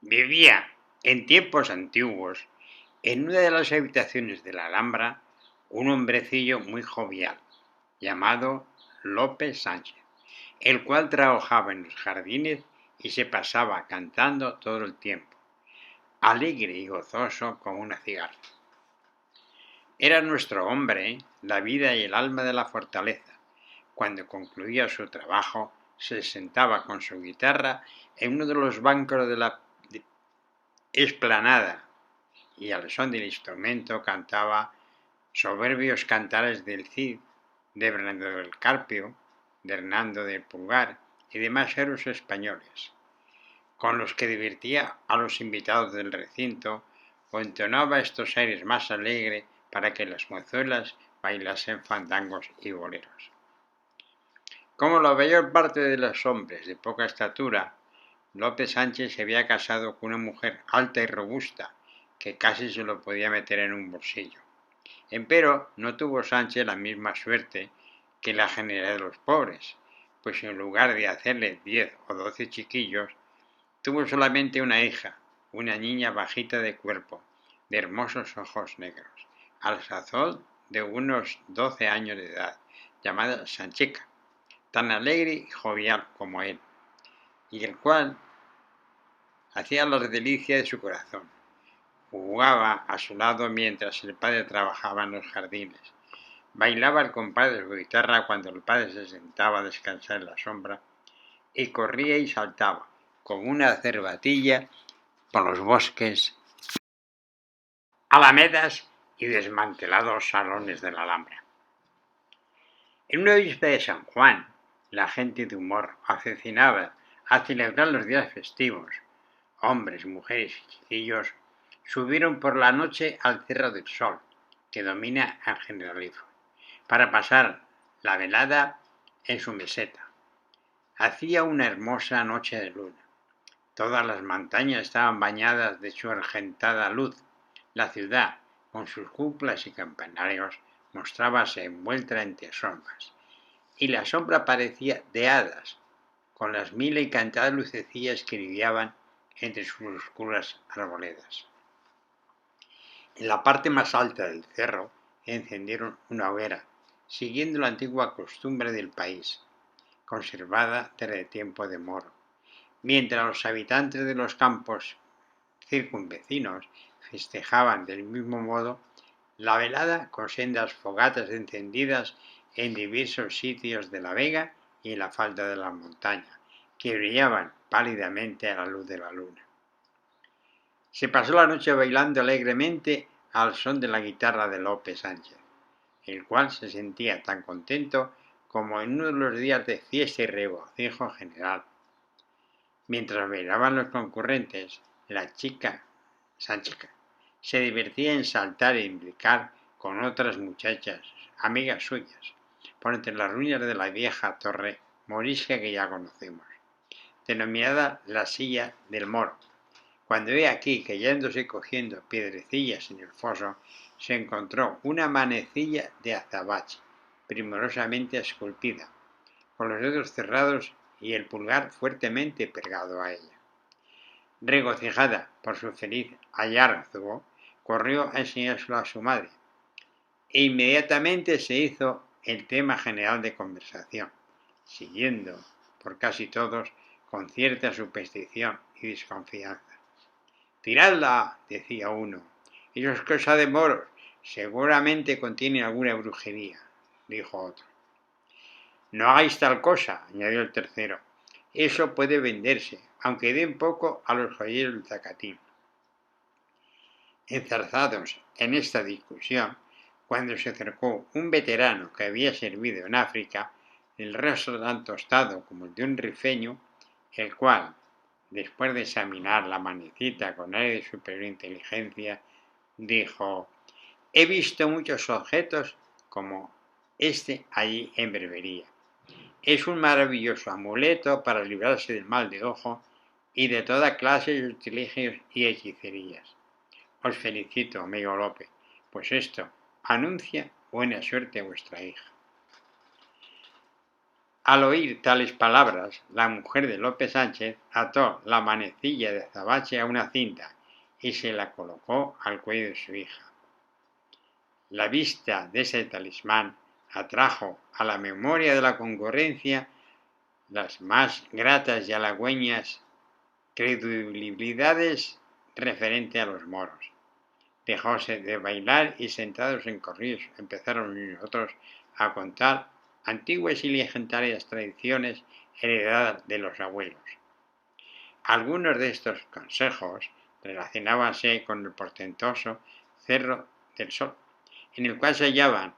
Vivía en tiempos antiguos, en una de las habitaciones de la Alhambra, un hombrecillo muy jovial, llamado Lope Sánchez, el cual trabajaba en los jardines y se pasaba cantando todo el tiempo, alegre y gozoso como una cigarra. Era nuestro hombre, la vida y el alma de la fortaleza. Cuando concluía su trabajo, se sentaba con su guitarra en uno de los bancos de la explanada y al son del instrumento cantaba soberbios cantares del Cid, de Bernardo del Carpio, de Hernando de Pulgar y demás héroes españoles, con los que divertía a los invitados del recinto o entonaba estos aires más alegres para que las mozuelas bailasen fandangos y boleros. Como la mayor parte de los hombres de poca estatura, Lope Sánchez se había casado con una mujer alta y robusta, que casi se lo podía meter en un bolsillo. Empero no tuvo Sánchez la misma suerte que la generalidad de los pobres, pues en lugar de hacerle 10 o 12 chiquillos, tuvo solamente una hija, una niña bajita de cuerpo, de hermosos ojos negros, al sazón de unos 12 años de edad, llamada Sanchica, tan alegre y jovial como él, y el cual hacía las delicias de su corazón. Jugaba a su lado mientras el padre trabajaba en los jardines. Bailaba el compás de su guitarra cuando el padre se sentaba a descansar en la sombra y corría y saltaba como una cervatilla por los bosques, alamedas y desmantelados salones de la Alhambra. En una víspera de San Juan, la gente de humor aficionaba a celebrar los días festivos. Hombres, mujeres y chiquillos subieron por la noche al Cerro del Sol, que domina el Generalife, para pasar la velada en su meseta. Hacía una hermosa noche de luna. Todas las montañas estaban bañadas de su argentada luz. La ciudad, con sus cúpulas y campanarios, mostrábase envuelta entre sombras, y la sombra parecía de hadas, con las mil encantadas lucecillas que brillaban entre sus oscuras arboledas. En la parte más alta del cerro encendieron una hoguera, siguiendo la antigua costumbre del país, conservada desde el tiempo de Moro, mientras los habitantes de los campos circunvecinos festejaban del mismo modo la velada con sendas fogatas encendidas en diversos sitios de la vega y en la falda de la montaña, que brillaban pálidamente a la luz de la luna. Se pasó la noche bailando alegremente al son de la guitarra de Lope Sánchez, el cual se sentía tan contento como en uno de los días de fiesta y regocijo general. Mientras bailaban los concurrentes, la chica Sanchica se divertía en saltar e imbricar con otras muchachas, amigas suyas, por entre las ruinas de la vieja torre morisca que ya conocemos, denominada la Silla del Moro. Cuando ve aquí que yéndose y cogiendo piedrecillas en el foso, se encontró una manecilla de azabache, primorosamente esculpida, con los dedos cerrados y el pulgar fuertemente pegado a ella. Regocijada por su feliz hallazgo, corrió a enseñárselo a su madre, e inmediatamente se hizo el tema general de conversación, siguiendo por casi todos con cierta superstición y desconfianza. «Tiradla», decía uno, «eso es cosa de moros, seguramente contiene alguna brujería», dijo otro. «No hagáis tal cosa», añadió el tercero, «eso puede venderse, aunque den poco a los joyeros del Zacatín». Enzarzados en esta discusión, cuando se acercó un veterano que había servido en África, el rostro tan tostado como el de un rifeño, el cual, después de examinar la manecita con aire de superior inteligencia, dijo: «He visto muchos objetos como este allí en Berbería. Es un maravilloso amuleto para librarse del mal de ojo y de toda clase de sortilegios y hechicerías. Os felicito, amigo Lope, pues esto anuncia buena suerte a vuestra hija». Al oír tales palabras, la mujer de Lope Sánchez ató la manecilla de azabache a una cinta y se la colocó al cuello de su hija. La vista de ese talismán atrajo a la memoria de la concurrencia las más gratas y halagüeñas credibilidades referente a los moros. Dejóse de bailar y sentados en corrillos empezaron unos y otros a contar antiguas y legendarias tradiciones heredadas de los abuelos. Algunos de estos consejos relacionábanse con el portentoso Cerro del Sol, en el cual se hallaban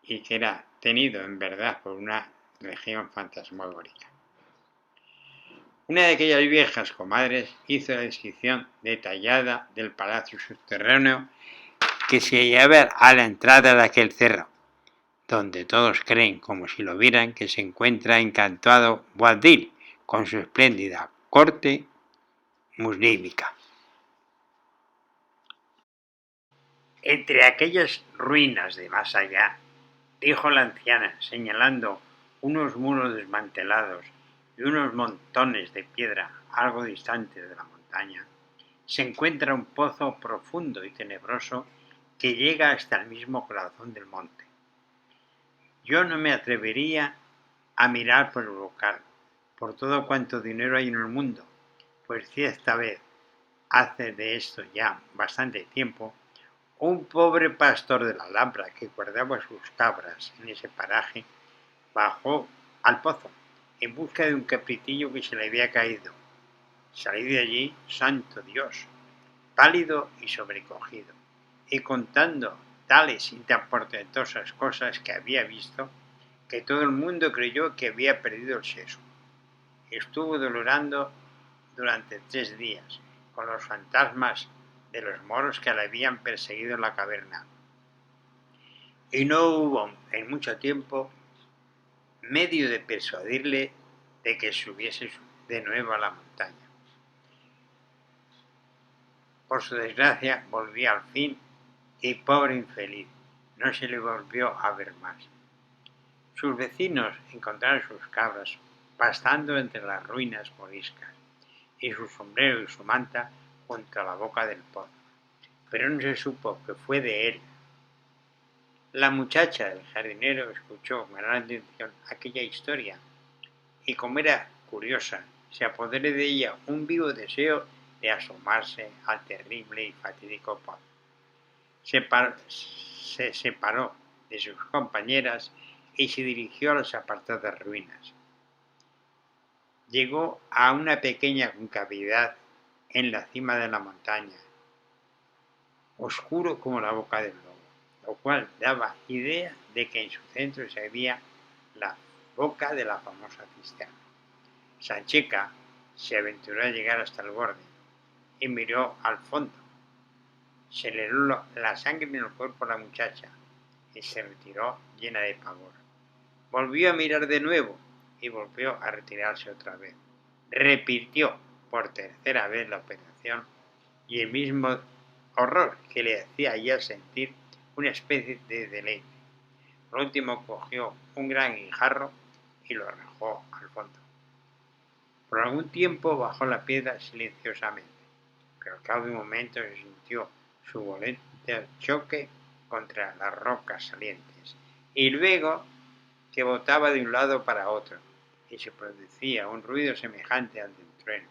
y que era tenido en verdad por una región fantasmagórica. Una de aquellas viejas comadres hizo la descripción detallada del palacio subterráneo que se hallaba a la entrada de aquel cerro, donde todos creen, como si lo vieran, que se encuentra encantado Boabdil con su espléndida corte musnímica. Entre aquellas ruinas de más allá, dijo la anciana, señalando unos muros desmantelados y unos montones de piedra algo distantes de la montaña, se encuentra un pozo profundo y tenebroso que llega hasta el mismo corazón del monte. Yo no me atrevería a mirar por el local, por todo cuanto dinero hay en el mundo, pues si esta vez, hace de esto ya bastante tiempo, un pobre pastor de la Alhambra que guardaba sus cabras en ese paraje bajó al pozo en busca de un capritillo que se le había caído. Salí de allí, santo Dios, pálido y sobrecogido, y contando tales y tan portentosas cosas que había visto, que todo el mundo creyó que había perdido el seso. Estuvo dolorando durante 3 días con los fantasmas de los moros que le habían perseguido en la caverna. Y no hubo en mucho tiempo medio de persuadirle de que subiese de nuevo a la montaña. Por su desgracia volvió al fin y pobre infeliz, no se le volvió a ver más. Sus vecinos encontraron sus cabras pastando entre las ruinas moriscas y su sombrero y su manta junto a la boca del pozo, pero no se supo que fue de él. La muchacha del jardinero escuchó con gran atención aquella historia y, como era curiosa, se apoderó de ella un vivo deseo de asomarse al terrible y fatídico pozo. Se separó de sus compañeras y se dirigió a las apartadas ruinas. Llegó a una pequeña concavidad en la cima de la montaña, oscuro como la boca del lobo, lo cual daba idea de que en su centro se veía la boca de la famosa cisterna. Sancheca se aventuró a llegar hasta el borde y miró al fondo. Se le heló la sangre en el cuerpo a la muchacha y se retiró llena de pavor. Volvió a mirar de nuevo y volvió a retirarse otra vez. Repitió por tercera vez la operación y el mismo horror que le hacía ya sentir una especie de deleite. Por último cogió un gran guijarro y lo arrojó al fondo. Por algún tiempo bajó la piedra silenciosamente, pero al cabo de un momento se sintió su violento choque contra las rocas salientes, y luego que botaba de un lado para otro, y se producía un ruido semejante al de un trueno,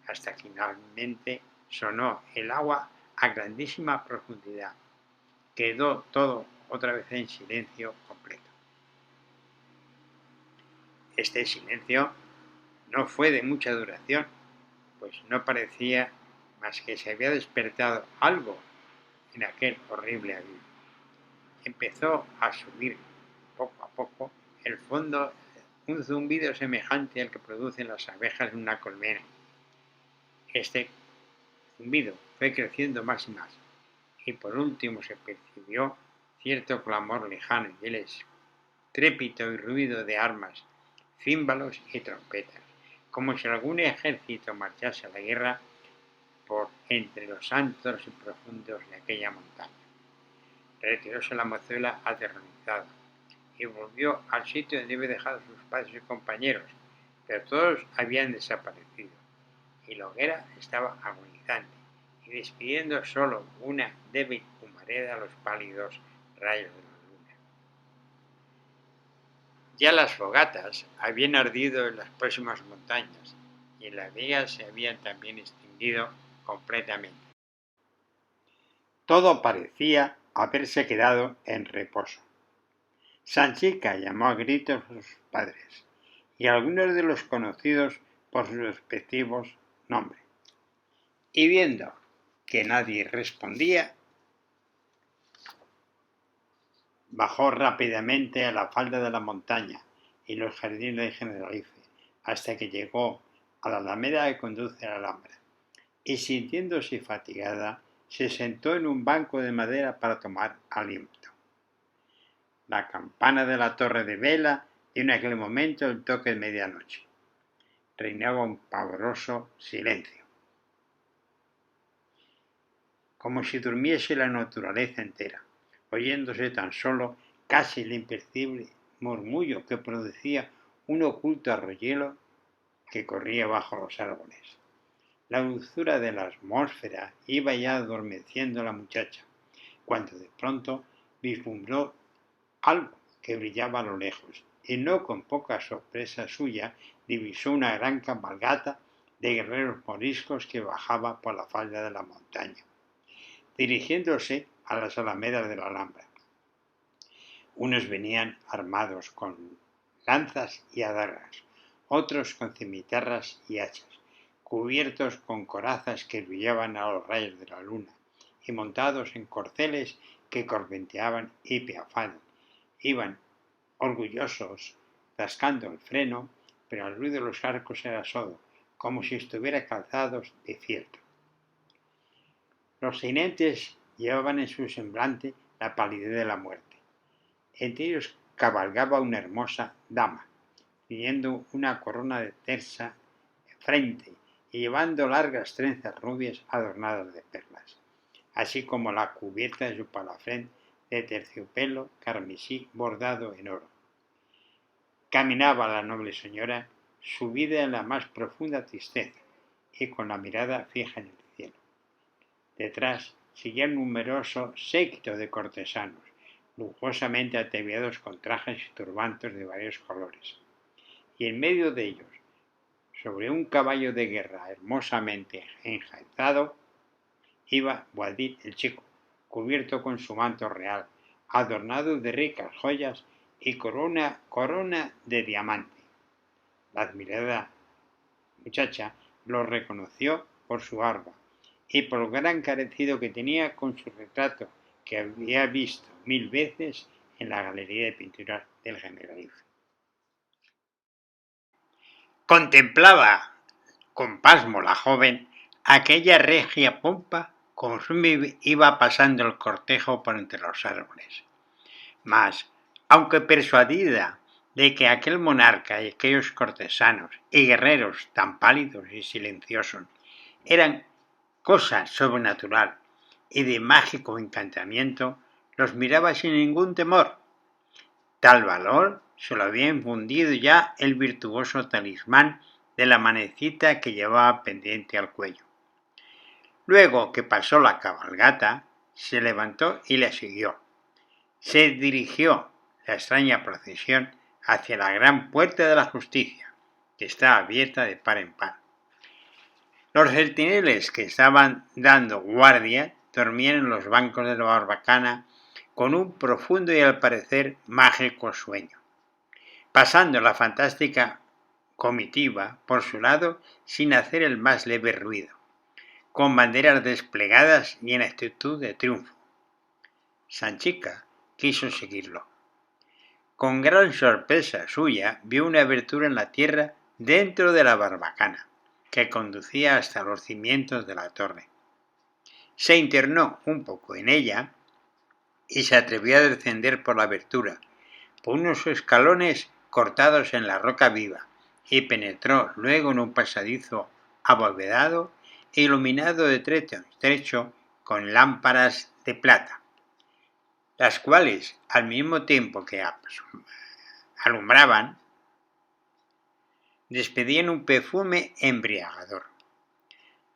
hasta que finalmente sonó el agua a grandísima profundidad. Quedó todo otra vez en silencio completo. Este silencio no fue de mucha duración, pues no parecía más que se había despertado algo en aquel horrible abismo. Empezó a subir poco a poco el fondo un zumbido semejante al que producen las abejas en una colmena. Este zumbido fue creciendo más y más, y por último se percibió cierto clamor lejano y el estrépito y ruido de armas, címbalos y trompetas, como si algún ejército marchase a la guerra por entre los altos y profundos de aquella montaña. Retiróse la mozuela aterrorizada y volvió al sitio donde había dejado a sus padres y compañeros, pero todos habían desaparecido y la hoguera estaba agonizante y despidiendo solo una débil humareda a los pálidos rayos de la luna. Ya las fogatas habían ardido en las próximas montañas y las vías se habían también extinguido completamente. Todo parecía haberse quedado en reposo. Sanchica llamó a gritos a sus padres y a algunos de los conocidos por sus respectivos nombres. Y viendo que nadie respondía, bajó rápidamente a la falda de la montaña y los jardines de Generalife hasta que llegó a la alameda que conduce a la Alhambra y sintiéndose fatigada se sentó en un banco de madera para tomar aliento. La campana de la torre de vela dio en aquel momento el toque de medianoche. Reinaba un pavoroso silencio, como si durmiese la naturaleza entera, oyéndose tan solo casi el imperceptible murmullo que producía un oculto arroyuelo que corría bajo los árboles. La dulzura de la atmósfera iba ya adormeciendo a la muchacha, cuando de pronto vislumbró algo que brillaba a lo lejos, y no con poca sorpresa suya divisó una gran cabalgata de guerreros moriscos que bajaba por la falda de la montaña, dirigiéndose a las alamedas de la Alhambra. Unos venían armados con lanzas y adagas, otros con cimitarras y hachas, cubiertos con corazas que brillaban a los rayos de la luna, y montados en corceles que corventeaban y piafaban. Iban orgullosos, rascando el freno, pero el ruido de los arcos era sordo, como si estuvieran calzados de fieltro. Los jinetes llevaban en su semblante la palidez de la muerte. Entre ellos cabalgaba una hermosa dama, teniendo una corona de tersa frente y llevando largas trenzas rubias adornadas de perlas, así como la cubierta de su palafrén de terciopelo carmesí bordado en oro. Caminaba la noble señora sumida en la más profunda tristeza y con la mirada fija en el cielo. Detrás seguía un numeroso séquito de cortesanos, lujosamente ataviados con trajes y turbantes de varios colores. Y en medio de ellos, sobre un caballo de guerra hermosamente enjaezado, iba Boabdil el Chico, cubierto con su manto real, adornado de ricas joyas y corona de diamante. La admirada muchacha lo reconoció por su barba y por lo gran parecido que tenía con su retrato que había visto 1000 veces en la galería de pinturas del Generalife. Contemplaba con pasmo la joven aquella regia pompa conforme iba pasando el cortejo por entre los árboles. Mas, aunque persuadida de que aquel monarca y aquellos cortesanos y guerreros tan pálidos y silenciosos eran cosa sobrenatural y de mágico encantamiento, los miraba sin ningún temor. Tal valor se lo había infundido ya el virtuoso talismán de la manecita que llevaba pendiente al cuello. Luego que pasó la cabalgata, se levantó y la siguió. Se dirigió la extraña procesión hacia la gran puerta de la justicia, que estaba abierta de par en par. Los centineles que estaban dando guardia dormían en los bancos de la barbacana con un profundo y al parecer mágico sueño, pasando la fantástica comitiva por su lado sin hacer el más leve ruido, con banderas desplegadas y en actitud de triunfo. Sanchica quiso seguirlo. Con gran sorpresa suya vio una abertura en la tierra dentro de la barbacana, que conducía hasta los cimientos de la torre. Se internó un poco en ella y se atrevió a descender por la abertura, por unos escalones cortados en la roca viva, y penetró luego en un pasadizo abovedado e iluminado de trecho con lámparas de plata. las cuales, al mismo tiempo que alumbraban, despedían un perfume embriagador.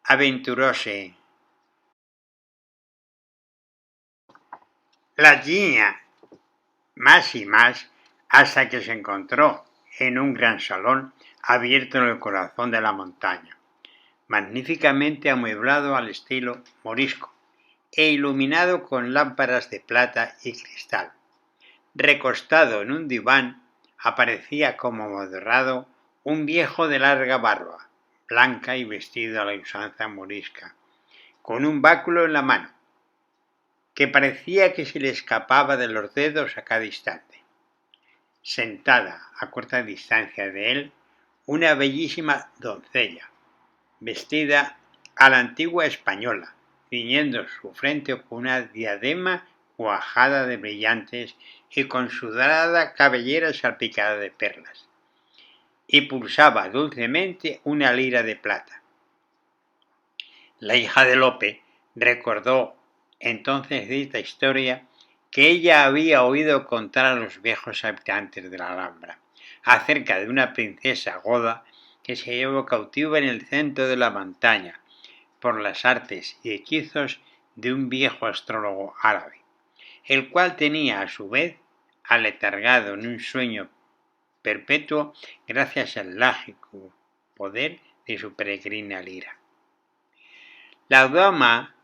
Aventuróse la niña más y más hasta que se encontró en un gran salón abierto en el corazón de la montaña, magníficamente amueblado al estilo morisco e iluminado con lámparas de plata y cristal. Recostado en un diván aparecía como moderado un viejo de larga barba, blanca y vestido a la usanza morisca, con un báculo en la mano, que parecía que se le escapaba de los dedos a cada instante. Sentada a corta distancia de él, una bellísima doncella, vestida a la antigua española, ciñendo su frente con una diadema cuajada de brillantes y con su dorada cabellera salpicada de perlas, y pulsaba dulcemente una lira de plata. La hija de Lope recordó entonces de esta historia que ella había oído contar a los viejos habitantes de la Alhambra, acerca de una princesa goda que se llevó cautiva en el centro de la montaña por las artes y hechizos de un viejo astrólogo árabe, el cual tenía a su vez aletargado en un sueño perpetuo gracias al mágico poder de su peregrina lira. La dama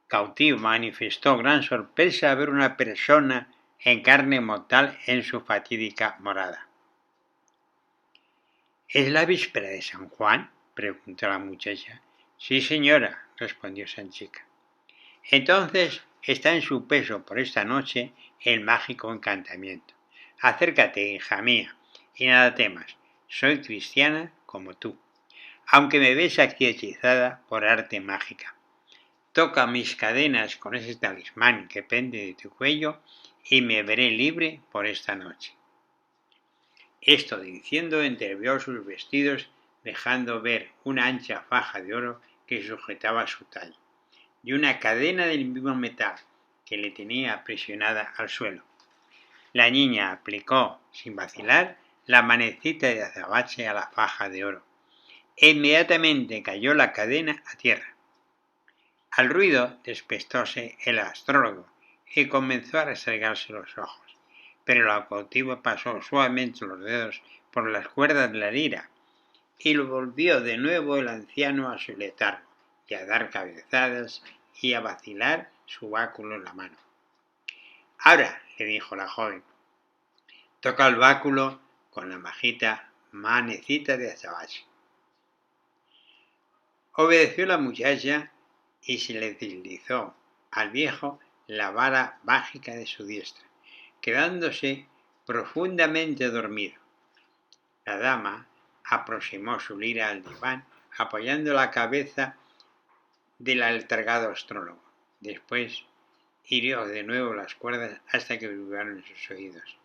cautiva manifestó gran sorpresa al ver una persona en carne mortal en su fatídica morada. ¿Es la víspera de San Juan?, preguntó la muchacha. Sí, señora, respondió Sanchica. Entonces está en su peso por esta noche el mágico encantamiento. Acércate, hija mía, y nada temas. Soy cristiana como tú, aunque me ves aquí hechizada por arte mágica. Toca mis cadenas con ese talismán que pende de tu cuello y me veré libre por esta noche. Esto diciendo entreabrió sus vestidos, dejando ver una ancha faja de oro que sujetaba su talla y una cadena del mismo metal que le tenía aprisionada al suelo. La niña aplicó, sin vacilar, la manecita de azabache a la faja de oro e inmediatamente cayó la cadena a tierra. Al ruido despertóse el astrólogo y comenzó a restregarse los ojos, pero la cautiva pasó suavemente los dedos por las cuerdas de la lira y lo volvió de nuevo el anciano a su letargo y a dar cabezadas y a vacilar su báculo en la mano. Ahora, le dijo la joven, toca el báculo con la manecita de azabache. Obedeció la muchacha y se le deslizó al viejo la vara mágica de su diestra, quedándose profundamente dormido. La dama aproximó su lira al diván, apoyando la cabeza del aletargado astrólogo. Después hirió de nuevo las cuerdas hasta que vibraron en sus oídos.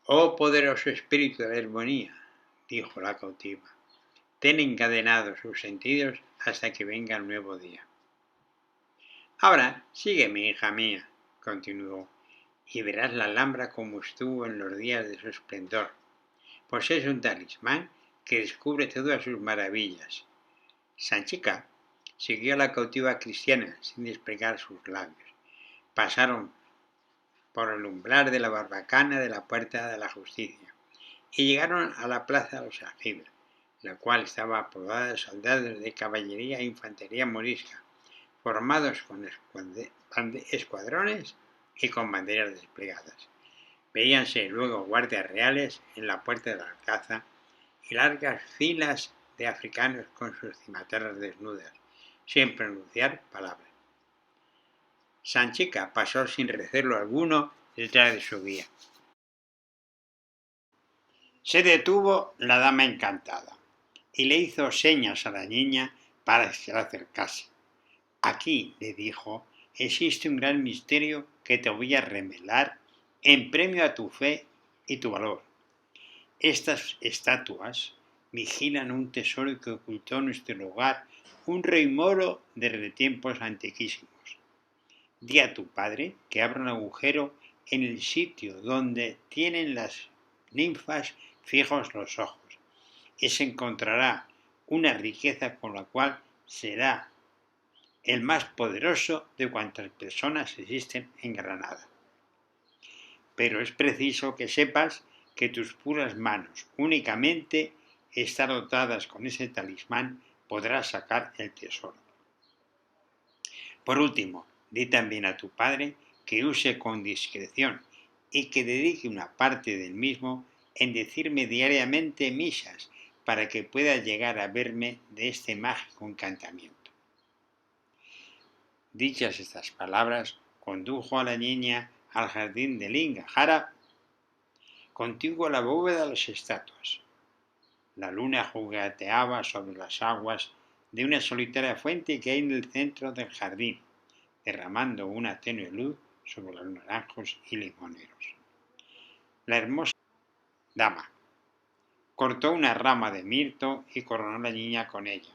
Oh poderoso espíritu de la armonía, dijo la cautiva, ten encadenados sus sentidos hasta que venga el nuevo día. Ahora sígueme, hija mía, continuó, y verás la Alhambra como estuvo en los días de su esplendor, pues es un talismán que descubre todas sus maravillas. Sanchica siguió a la cautiva cristiana sin desplegar sus labios. Pasaron por el umbral de la barbacana de la Puerta de la Justicia y llegaron a la Plaza de los Aljibes, la cual estaba poblada de soldados de caballería e infantería morisca, formados con escuadrones y con banderas desplegadas. Veíanse luego guardias reales en la puerta de la alcázar y largas filas de africanos con sus cimaterras desnudas, sin pronunciar palabra. Sanchica pasó sin recelo alguno detrás de su guía. Se detuvo la dama encantada y le hizo señas a la niña para que se acercase. Aquí, le dijo, existe un gran misterio que te voy a revelar en premio a tu fe y tu valor. Estas estatuas vigilan un tesoro que ocultó en nuestro lugar un rey moro desde tiempos antiquísimos. Di a tu padre que abra un agujero en el sitio donde tienen las ninfas fijos los ojos y se encontrará una riqueza con la cual será el más poderoso de cuantas personas existen en Granada. Pero es preciso que sepas que tus puras manos únicamente están dotadas con ese talismán podrás sacar el tesoro. Por último, di también a tu padre que use con discreción y que dedique una parte del mismo en decirme diariamente misas para que pueda llegar a verme de este mágico encantamiento. Dichas estas palabras, condujo a la niña al jardín de Lingajara, contiguo a la bóveda de las estatuas. La luna jugueteaba sobre las aguas de una solitaria fuente que hay en el centro del jardín, derramando una tenue luz sobre los naranjos y limoneros. La hermosa dama cortó una rama de mirto y coronó a la niña con ella.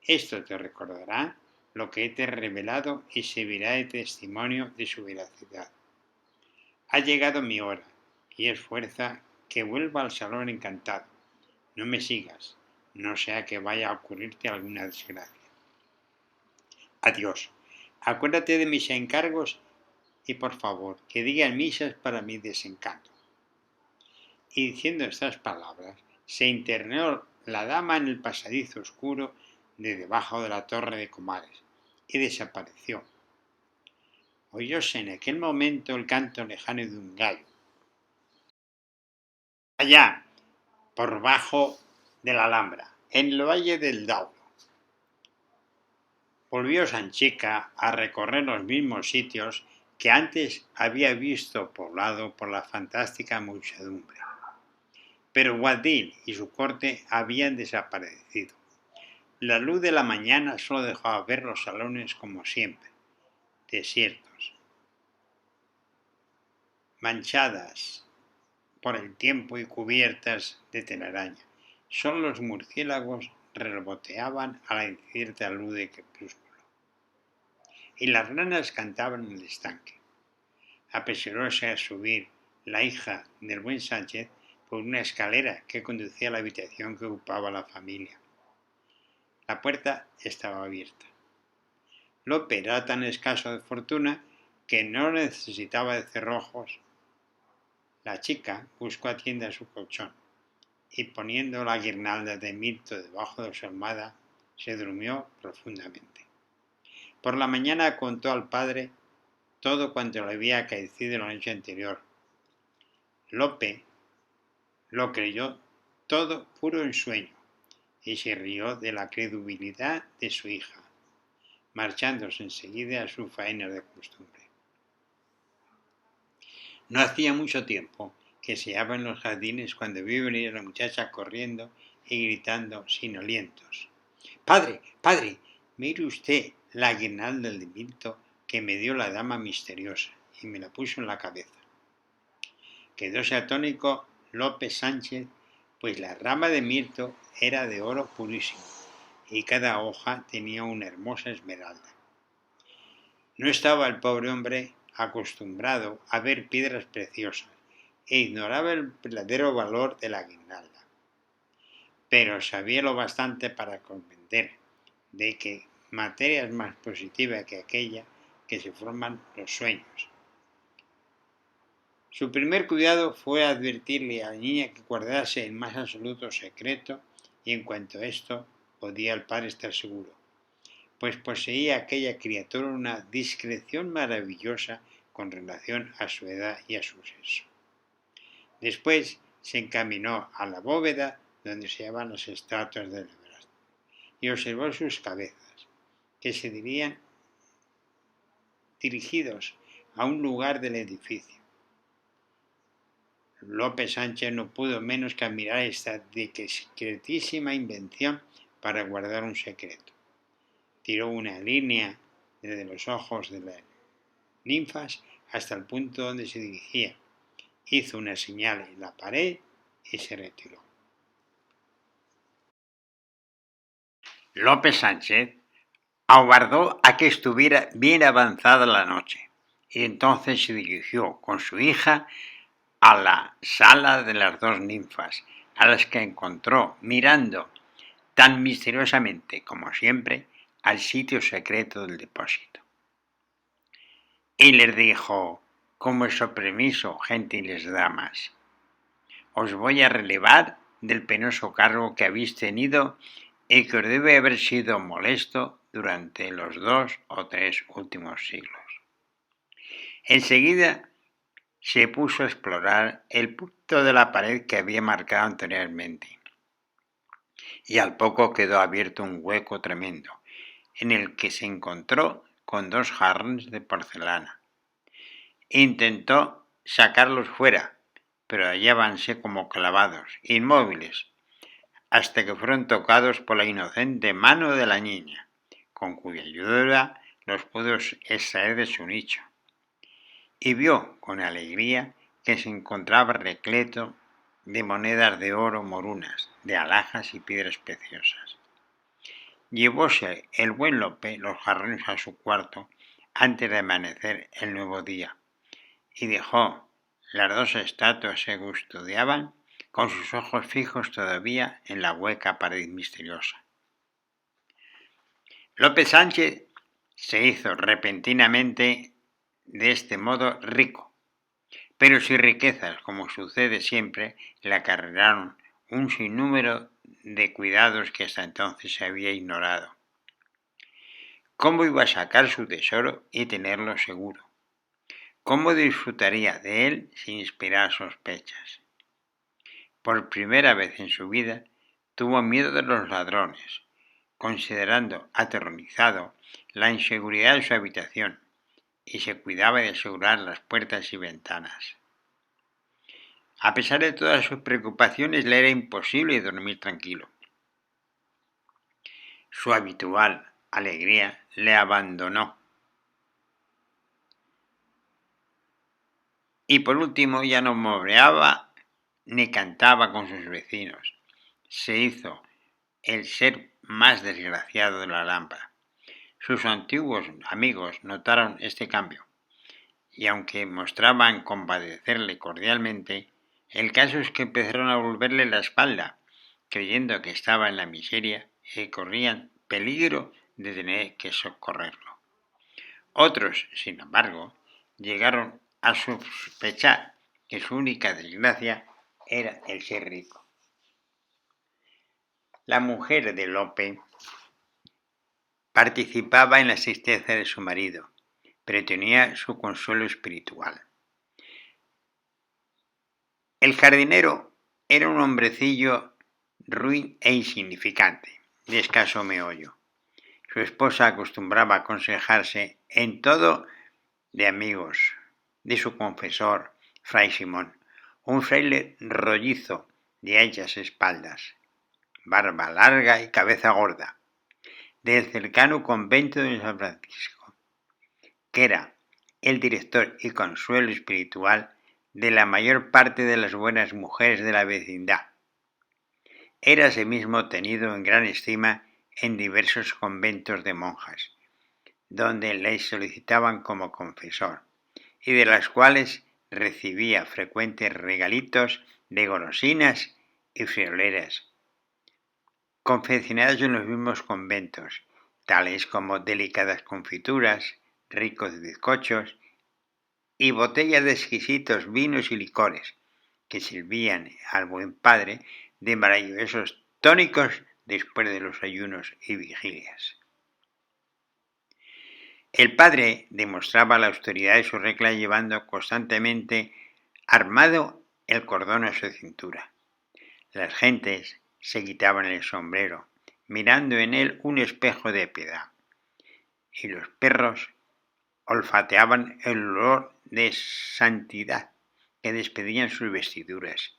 Esto te recordará lo que te he revelado y servirá de testimonio de su veracidad. Ha llegado mi hora y es fuerza que vuelva al salón encantado. No me sigas, no sea que vaya a ocurrirte alguna desgracia. Adiós. Acuérdate de mis encargos y por favor que digan misas para mi desencanto. Y diciendo estas palabras, se internó la dama en el pasadizo oscuro de debajo de la torre de Comares y desapareció. Oyóse en aquel momento el canto lejano de un gallo. Allá, por bajo de la Alhambra, en el valle del Dauro. Volvió Sanchica a recorrer los mismos sitios que antes había visto poblado por la fantástica muchedumbre. Pero Guadil y su corte habían desaparecido. La luz de la mañana solo dejaba ver los salones como siempre, desiertos, manchadas por el tiempo y cubiertas de telaraña. Solo los murciélagos revoloteaban a la incierta luz de crepúsculo. Y las ranas cantaban en el estanque. Apresuróse a subir la hija del buen Sánchez por una escalera que conducía a la habitación que ocupaba la familia. La puerta estaba abierta. Lope era tan escaso de fortuna que no necesitaba de cerrojos. La chica buscó a tienda su colchón y poniendo la guirnalda de mirto debajo de su almohada, se durmió profundamente. Por la mañana contó al padre todo cuanto le había acaecido la noche anterior. Lope lo creyó todo puro ensueño y se rió de la credulidad de su hija, marchándose enseguida a su faena de costumbre. No hacía mucho tiempo que se hallaba en los jardines cuando vio venir a la muchacha corriendo y gritando sin alientos. ¡Padre, padre! Mire usted la guirnalda de mirto que me dio la dama misteriosa y me la puso en la cabeza. Quedóse atónico López Sánchez, pues la rama de mirto era de oro purísimo y cada hoja tenía una hermosa esmeralda. No estaba el pobre hombre acostumbrado a ver piedras preciosas e ignoraba el verdadero valor de la guirnalda, pero sabía lo bastante para comprender de que materia es más positiva que aquella que se forman los sueños. Su primer cuidado fue advertirle a la niña que guardase el más absoluto secreto y en cuanto a esto podía el padre estar seguro, pues poseía aquella criatura una discreción maravillosa con relación a su edad y a su sexo. Después se encaminó a la bóveda donde se hallaban las estatuas de Lebrás y observó sus cabezas, que se dirían dirigidos a un lugar del edificio. López Sánchez no pudo menos que admirar esta discretísima invención para guardar un secreto. Tiró una línea desde los ojos de las ninfas hasta el punto donde se dirigía, hizo una señal en la pared y se retiró. López Sánchez aguardó a que estuviera bien avanzada la noche y entonces se dirigió con su hija a la sala de las dos ninfas, a las que encontró mirando tan misteriosamente como siempre al sitio secreto del depósito. Y les dijo: con vuestro permiso, gentiles damas, os voy a relevar del penoso cargo que habéis tenido y que os debe haber sido molesto durante los 2 o 3 últimos siglos. Enseguida se puso a explorar el punto de la pared que había marcado anteriormente, y al poco quedó abierto un hueco tremendo, en el que se encontró con 2 jarrones de porcelana. Intentó sacarlos fuera, pero hallábanse como clavados, inmóviles, hasta que fueron tocados por la inocente mano de la niña, con cuya ayuda los pudo extraer de su nicho, y vio con alegría que se encontraba repleto de monedas de oro morunas, de alhajas y piedras preciosas. Llevóse el buen Lope los jarrones a su cuarto antes de amanecer el nuevo día, y dejó las 2 estatuas que custodiaban con sus ojos fijos todavía en la hueca pared misteriosa. Lope Sánchez se hizo repentinamente de este modo rico, pero sus riquezas, como sucede siempre, le acarrearon un sinnúmero de cuidados que hasta entonces se había ignorado. ¿Cómo iba a sacar su tesoro y tenerlo seguro? ¿Cómo disfrutaría de él sin inspirar sospechas? Por primera vez en su vida tuvo miedo de los ladrones, considerando aterrorizado la inseguridad de su habitación, y se cuidaba de asegurar las puertas y ventanas. A pesar de todas sus preocupaciones, le era imposible dormir tranquilo. Su habitual alegría le abandonó. Y por último ya no moreaba ni cantaba con sus vecinos. Se hizo el ser más desgraciado de la lámpara. Sus antiguos amigos notaron este cambio, y aunque mostraban compadecerle cordialmente, el caso es que empezaron a volverle la espalda, creyendo que estaba en la miseria y corrían peligro de tener que socorrerlo. Otros, sin embargo, llegaron a sospechar que su única desgracia era el ser rico. La mujer de Lope participaba en la existencia de su marido, pero tenía su consuelo espiritual. El jardinero era un hombrecillo ruin e insignificante, de escaso meollo. Su esposa acostumbraba a aconsejarse en todo de amigos, de su confesor, Fray Simón, un fraile rollizo de anchas espaldas, barba larga y cabeza gorda, del cercano convento de San Francisco, que era el director y consuelo espiritual de la mayor parte de las buenas mujeres de la vecindad. Era asimismo tenido en gran estima en diversos conventos de monjas, donde le solicitaban como confesor, y de las cuales recibía frecuentes regalitos de golosinas y frioleras, confeccionadas en los mismos conventos, tales como delicadas confituras, ricos bizcochos y botellas de exquisitos vinos y licores, que servían al buen padre de maravillosos tónicos después de los ayunos y vigilias. El padre demostraba la austeridad de su regla llevando constantemente armado el cordón a su cintura. Las gentes se quitaban el sombrero, mirando en él un espejo de piedad, y los perros olfateaban el olor de santidad que despedían sus vestiduras,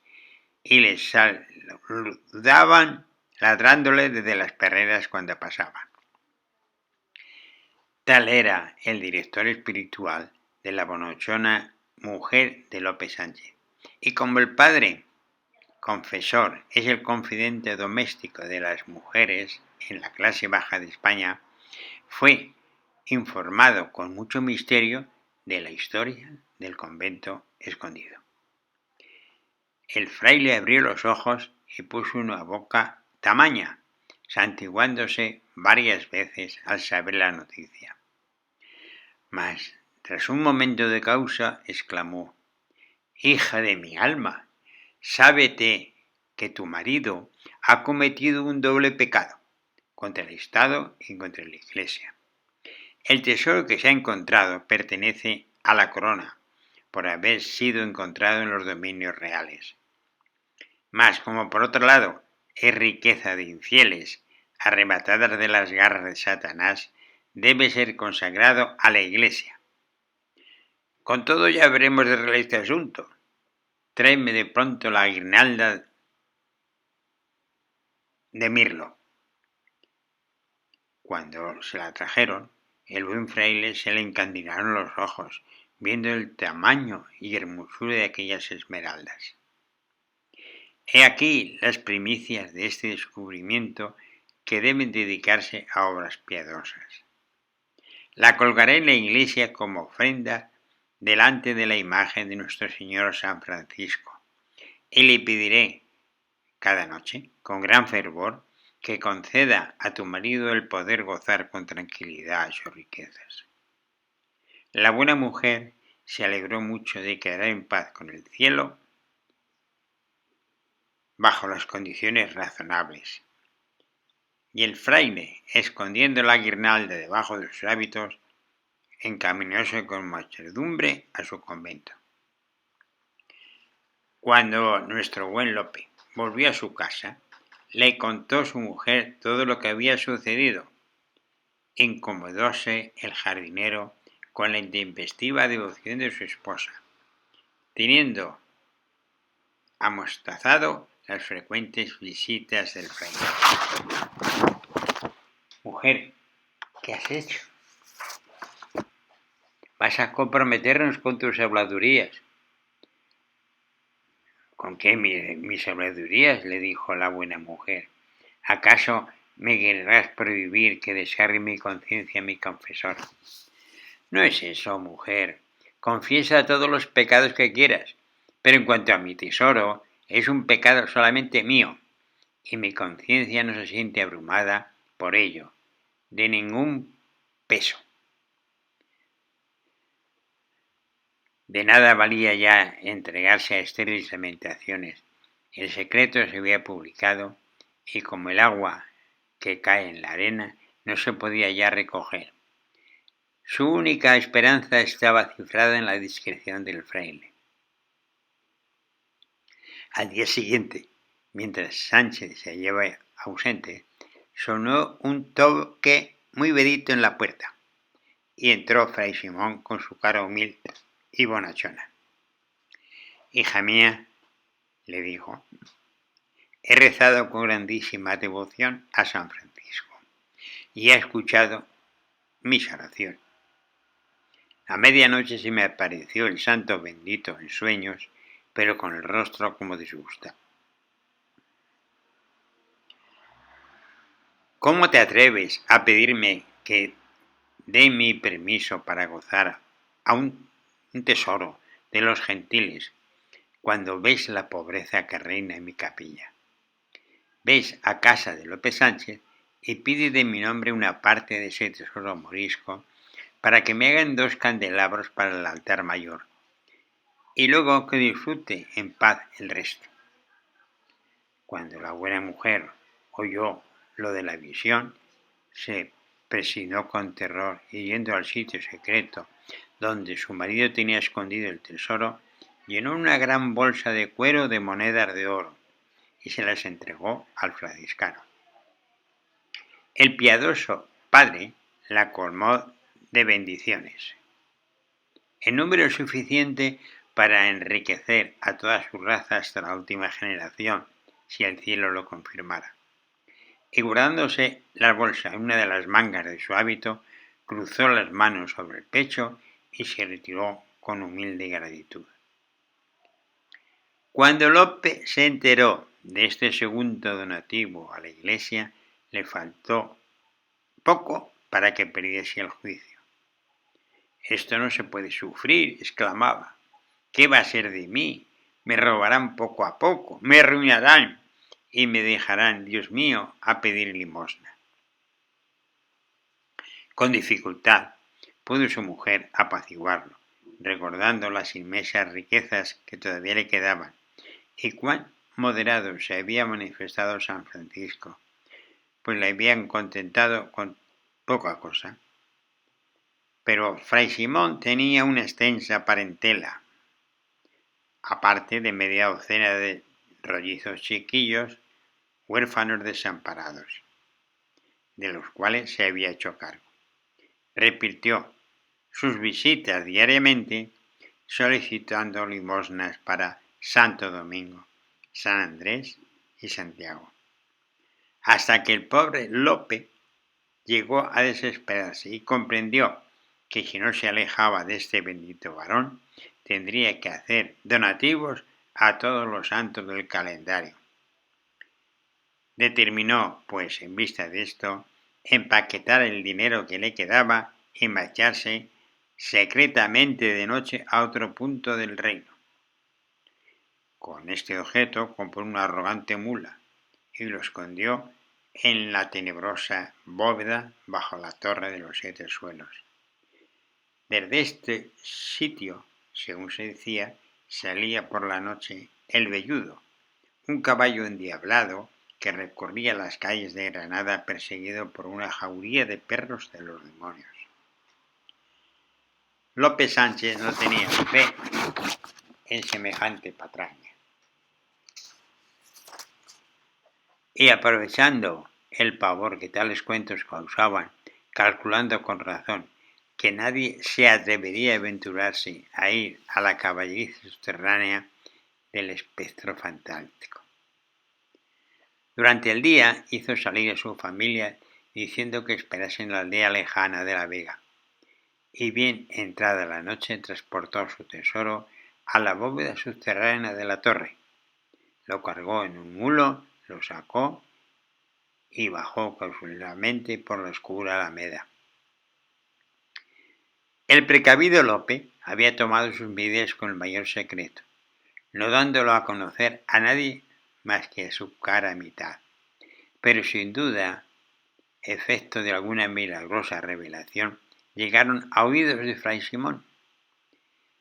y les saludaban ladrándole desde las perreras cuando pasaban. Tal era el director espiritual de la bonachona mujer de Lope Sánchez. Y como el padre confesor es el confidente doméstico de las mujeres en la clase baja de España, fue informado con mucho misterio de la historia del convento escondido. El fraile abrió los ojos y puso una boca tamaña, santiguándose varias veces al saber la noticia. Mas, tras un momento de pausa, exclamó: «Hija de mi alma, sábete que tu marido ha cometido un doble pecado, contra el Estado y contra la Iglesia. El tesoro que se ha encontrado pertenece a la corona, por haber sido encontrado en los dominios reales. Mas, como por otro lado es riqueza de infieles, arrebatadas de las garras de Satanás, debe ser consagrado a la Iglesia. Con todo ya veremos de arreglar este asunto. Tráeme de pronto la guirnalda de mirlo». Cuando se la trajeron, el buen fraile se le encandilaron los ojos, viendo el tamaño y hermosura de aquellas esmeraldas. He aquí las primicias de este descubrimiento que deben dedicarse a obras piadosas. La colgaré en la iglesia como ofrenda delante de la imagen de nuestro Señor San Francisco, y le pediré cada noche, con gran fervor, que conceda a tu marido el poder gozar con tranquilidad sus riquezas. La buena mujer se alegró mucho de quedar en paz con el cielo bajo las condiciones razonables, y el fraile, escondiendo la guirnalda debajo de sus hábitos, encaminóse con mansedumbre a su convento. Cuando nuestro buen Lope volvió a su casa, le contó a su mujer todo lo que había sucedido. Incomodóse el jardinero con la intempestiva devoción de su esposa, teniendo amostazado las frecuentes visitas del fraile. «Mujer, ¿qué has hecho? Vas a comprometernos con tus habladurías». «¿Con qué mis habladurías?», le dijo la buena mujer. «¿Acaso me querrás prohibir que descargue mi conciencia a mi confesor?» «No es eso, mujer. Confiesa todos los pecados que quieras, pero en cuanto a mi tesoro, es un pecado solamente mío, y mi conciencia no se siente abrumada por ello, de ningún peso». De nada valía ya entregarse a estériles lamentaciones. El secreto se había publicado, y como el agua que cae en la arena, no se podía ya recoger. Su única esperanza estaba cifrada en la discreción del fraile. Al día siguiente, mientras Sánchez se hallaba ausente, sonó un toque muy vedito en la puerta, y entró Fray Simón con su cara humilde y bonachona. «Hija mía», le dijo, «he rezado con grandísima devoción a San Francisco, y he escuchado mis oraciones. A medianoche se me apareció el santo bendito en sueños, pero con el rostro como disgustado. ¿Cómo te atreves a pedirme que dé mi permiso para gozar a un tesoro de los gentiles, cuando ves la pobreza que reina en mi capilla? Ves a casa de Lope Sánchez y pide de mi nombre una parte de ese tesoro morisco, para que me hagan 2 candelabros para el altar mayor, y luego que disfrute en paz el resto». Cuando la buena mujer oyó lo de la visión, se persignó con terror, y yendo al sitio secreto donde su marido tenía escondido el tesoro, llenó una gran bolsa de cuero de monedas de oro y se las entregó al franciscano. El piadoso padre la colmó de bendiciones, en número suficiente para enriquecer a toda su raza hasta la última generación, si el cielo lo confirmara. Y guardándose la bolsa en una de las mangas de su hábito, cruzó las manos sobre el pecho y se retiró con humilde gratitud. Cuando Lope se enteró de este segundo donativo a la iglesia, le faltó poco para que perdiese el juicio. «Esto no se puede sufrir», exclamaba. «¿Qué va a ser de mí? Me robarán poco a poco, me arruinarán y me dejarán, Dios mío, a pedir limosna». Con dificultad pudo su mujer apaciguarlo, recordando las inmensas riquezas que todavía le quedaban y cuán moderado se había manifestado San Francisco, pues le habían contentado con poca cosa. Pero Fray Simón tenía una extensa parentela, aparte de media docena de rollizos chiquillos, huérfanos desamparados, de los cuales se había hecho cargo. Repitió sus visitas diariamente, solicitando limosnas para Santo Domingo, San Andrés y Santiago, hasta que el pobre Lope llegó a desesperarse y comprendió que si no se alejaba de este bendito varón, tendría que hacer donativos a todos los santos del calendario. Determinó, pues, en vista de esto, empaquetar el dinero que le quedaba y marcharse secretamente de noche a otro punto del reino. Con este objeto compró una arrogante mula y lo escondió en la tenebrosa bóveda bajo la torre de los 7 suelos. Desde este sitio, según se decía, salía por la noche el velludo, un caballo endiablado que recorría las calles de Granada perseguido por una jauría de perros de los demonios. Lope Sánchez no tenía fe en semejante patraña. Y aprovechando el pavor que tales cuentos causaban, calculando con razón que nadie se atrevería a aventurarse a ir a la caballeriza subterránea del espectro fantástico. Durante el día hizo salir a su familia diciendo que esperasen en la aldea lejana de la Vega, y bien entrada la noche transportó su tesoro a la bóveda subterránea de la torre, lo cargó en un mulo, lo sacó y bajó cautelosamente por la oscura alameda. El precavido Lope había tomado sus medidas con el mayor secreto, no dándolo a conocer a nadie más que a su cara mitad, pero sin duda, efecto de alguna milagrosa revelación, llegaron a oídos de Fray Simón.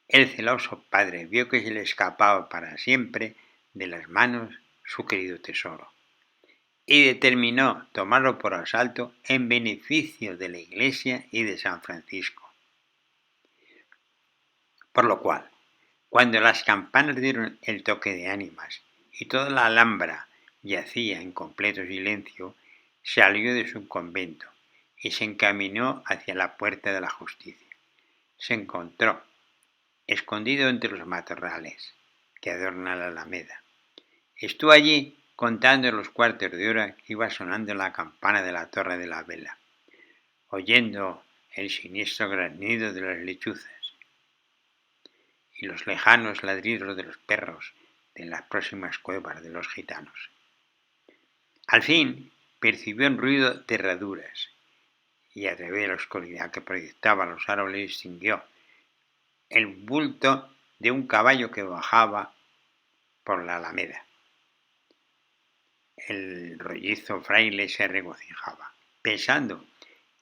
El celoso padre vio que se le escapaba para siempre de las manos su querido tesoro, y determinó tomarlo por asalto en beneficio de la Iglesia y de San Francisco. Por lo cual, cuando las campanas dieron el toque de ánimas y toda la Alhambra yacía en completo silencio, salió de su convento y se encaminó hacia la puerta de la justicia. Se encontró escondido entre los matorrales que adornan la alameda. Estuvo allí contando los cuartos de hora que iba sonando la campana de la Torre de la Vela, oyendo el siniestro granido de las lechuzas y los lejanos ladridos de los perros de las próximas cuevas de los gitanos. Al fin percibió un ruido de herraduras y a través de la oscuridad que proyectaban los árboles distinguió el bulto de un caballo que bajaba por la alameda. El rollizo fraile se regocijaba, pensando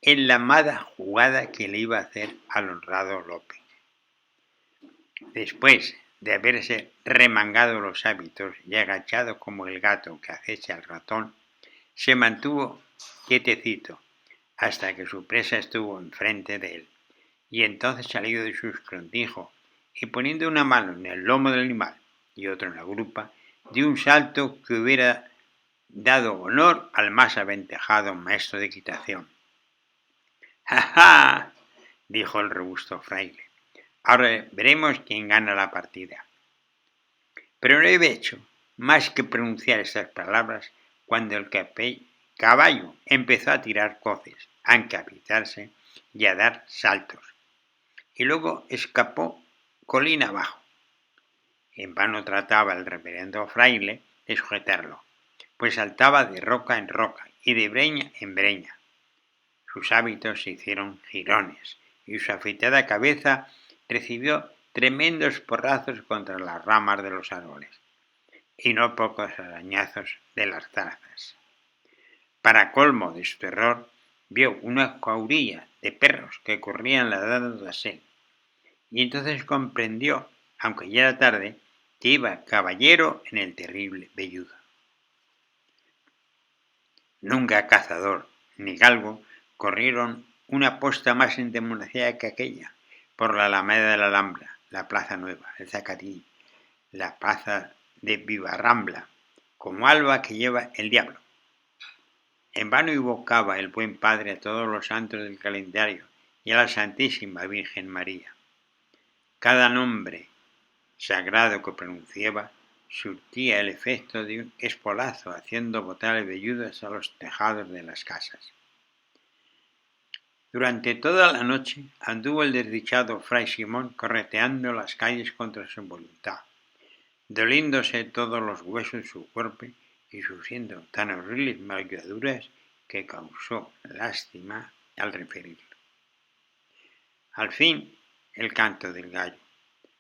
en la mala jugada que le iba a hacer al honrado Lope. Después de haberse remangado los hábitos y agachado como el gato que acecha al ratón, se mantuvo quietecito hasta que su presa estuvo enfrente de él, y entonces salió de su escondrijo y poniendo una mano en el lomo del animal y otra en la grupa, dio un salto que hubiera dado honor al más aventajado maestro de equitación. ¡Ja, ja!, dijo el robusto fraile. Ahora veremos quién gana la partida. Pero no había hecho más que pronunciar estas palabras cuando el caballo empezó a tirar coces, a encapitarse y a dar saltos, y luego escapó colina abajo. En vano trataba el reverendo fraile de sujetarlo, pues saltaba de roca en roca y de breña en breña. Sus hábitos se hicieron jirones y su afeitada cabeza recibió tremendos porrazos contra las ramas de los árboles y no pocos arañazos de las zarzas. Para colmo de su terror, vio una cuadrilla de perros que corrían ladrando tras él, y entonces comprendió, aunque ya era tarde, que iba caballero en el terrible velludo. Nunca Cazador ni Galgo corrieron una posta más endemoniada que aquella, por la Alameda de la Alhambra, la Plaza Nueva, el Zacatí, la Plaza de Vivarrambla, como alba que lleva el diablo. En vano invocaba el buen padre a todos los santos del calendario y a la Santísima Virgen María. Cada nombre sagrado que pronunciaba surtía el efecto de un espolazo, haciendo botar velludas a los tejados de las casas. Durante toda la noche anduvo el desdichado fray Simón correteando las calles contra su voluntad, doliéndose todos los huesos de su cuerpo y sufriendo tan horribles magulladuras que causó lástima al referirlo. Al fin, el canto del gallo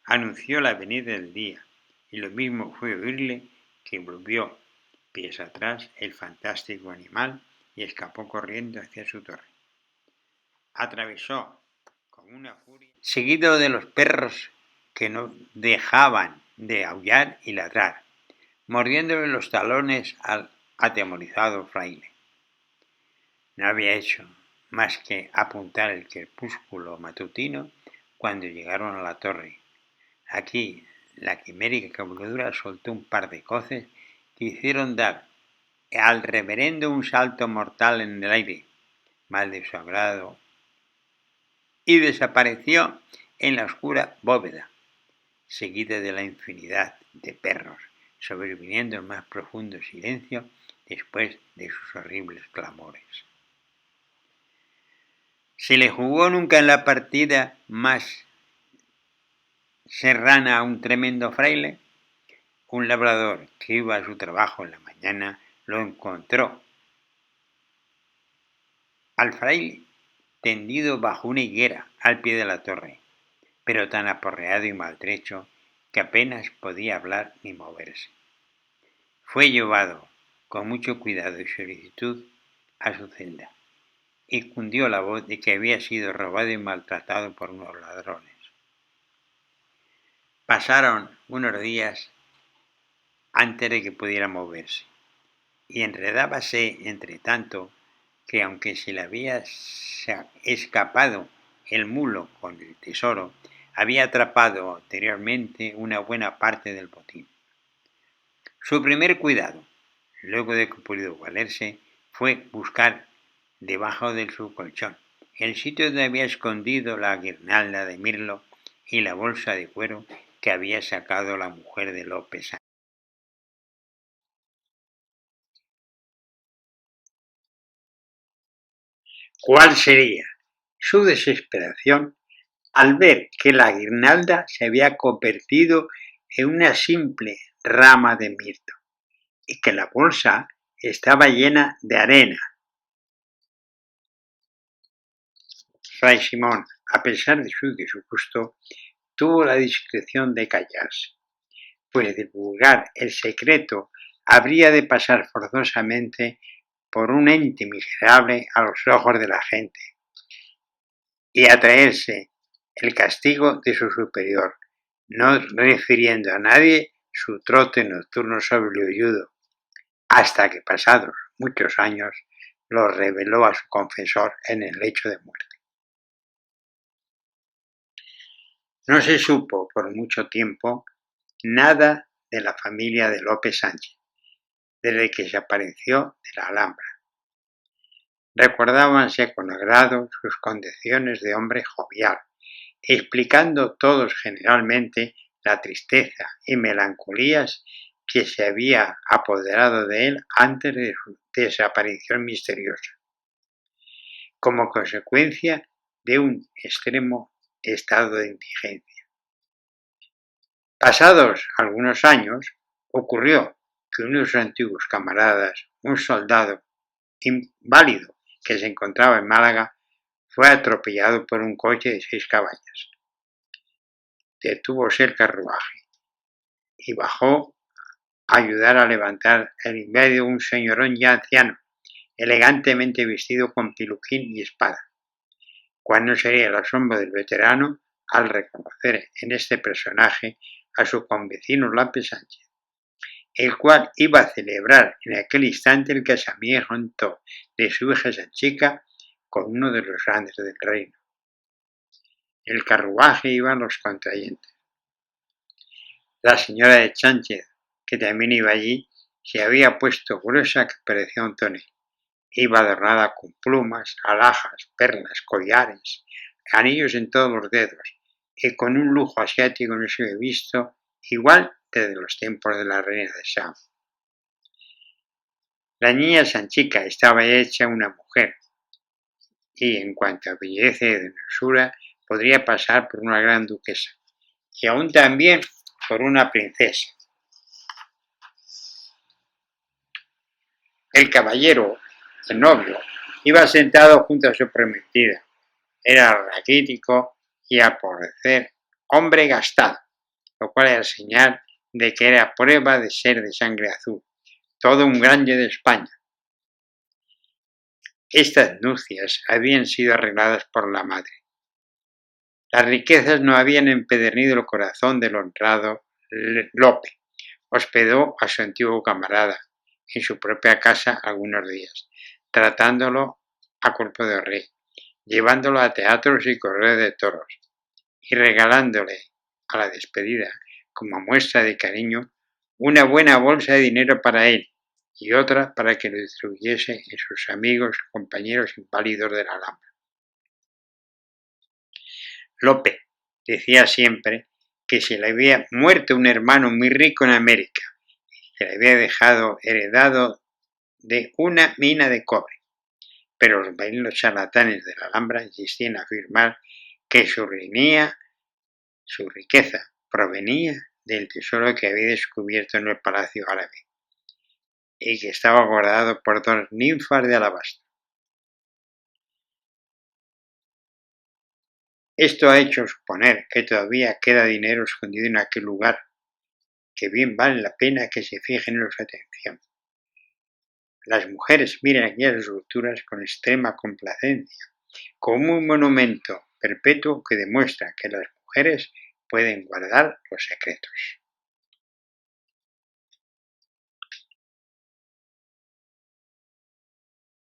anunció la venida del día, y lo mismo fue oírle que volvió pies atrás el fantástico animal y escapó corriendo hacia su torre. Atravesó con una furia, seguido de los perros que no dejaban de aullar y ladrar, mordiéndole los talones al atemorizado fraile. No había hecho más que apuntar el crepúsculo matutino cuando llegaron a la torre. Aquí la quimérica cabalgadura soltó un par de coces que hicieron dar al reverendo un salto mortal en el aire, mal de su agrado, y desapareció en la oscura bóveda, seguida de la infinidad de perros, sobreviniendo en más profundo silencio después de sus horribles clamores. ¿Se le jugó nunca en la partida más serrana a un tremendo fraile? Un labrador que iba a su trabajo en la mañana lo encontró al fraile tendido bajo una higuera al pie de la torre, pero tan aporreado y maltrecho que apenas podía hablar ni moverse. Fue llevado con mucho cuidado y solicitud a su celda, y cundió la voz de que había sido robado y maltratado por unos ladrones. Pasaron unos días antes de que pudiera moverse, y enredábase entre tanto que aunque se le había escapado el mulo con el tesoro, había atrapado anteriormente una buena parte del botín. Su primer cuidado, luego de que pudo valerse, fue buscar debajo de su colchón el sitio donde había escondido la guirnalda de mirlo y la bolsa de cuero que había sacado la mujer de Lope Sánchez. ¿Cuál sería su desesperación al ver que la guirnalda se había convertido en una simple rama de mirto y que la bolsa estaba llena de arena? Fray Simón, a pesar de su disgusto, tuvo la discreción de callarse, pues divulgar el secreto habría de pasar forzosamente por un ente miserable a los ojos de la gente y atraerse el castigo de su superior, no refiriendo a nadie su trote nocturno sobre el velludo, hasta que pasados muchos años lo reveló a su confesor en el lecho de muerte. No se supo por mucho tiempo nada de la familia de Lope Sánchez, desde que se apareció de la Alhambra. Recordábanse con agrado sus condiciones de hombre jovial, explicando todos generalmente la tristeza y melancolías que se había apoderado de él antes de su desaparición misteriosa, como consecuencia de un extremo estado de indigencia. Pasados algunos años, ocurrió que uno de sus antiguos camaradas, un soldado inválido que se encontraba en Málaga, fue atropellado por un coche de 6 caballos. Detúvose el carruaje y bajó a ayudar a levantar el medio un señorón ya anciano, elegantemente vestido con piluquín y espada. Cuál no sería el asombro del veterano al reconocer en este personaje a su convecino Lope Sánchez, el cual iba a celebrar en aquel instante el casamiento de su hija Sanchica con uno de los grandes del reino. En el carruaje iban los contrayentes. La señora de Sánchez, que también iba allí, se había puesto gruesa que parecía un tonel. Iba adornada con plumas, alhajas, perlas, collares, anillos en todos los dedos, y con un lujo asiático no se había visto igual desde los tiempos de la reina de Shang. La niña Sanchica estaba hecha una mujer, y en cuanto a belleza y hermosura podría pasar por una gran duquesa, y aún también por una princesa. El caballero, el novio, iba sentado junto a su prometida. Era raquítico y, al parecer, hombre gastado, lo cual era señal de que era prueba de ser de sangre azul, todo un grande de España. Estas nupcias habían sido arregladas por la madre. Las riquezas no habían empedernido el corazón del honrado Lope. Hospedó a su antiguo camarada en su propia casa algunos días, tratándolo a cuerpo de rey, llevándolo a teatros y correos de toros, y regalándole a la despedida, como muestra de cariño, una buena bolsa de dinero para él y otra para que lo distribuyese en sus amigos y compañeros inválidos de la Alhambra. Lope decía siempre que se le había muerto un hermano muy rico en América, que le había dejado heredado de una mina de cobre, pero los marinos charlatanes de la Alhambra insistían en afirmar que su riqueza provenía del tesoro que había descubierto en el palacio árabe y que estaba guardado por 2 ninfas de alabastro. Esto ha hecho suponer que todavía queda dinero escondido en aquel lugar, que bien vale la pena que se fijen en su atención. Las mujeres miran aquellas esculturas con extrema complacencia, como un monumento perpetuo que demuestra que las mujeres pueden guardar los secretos.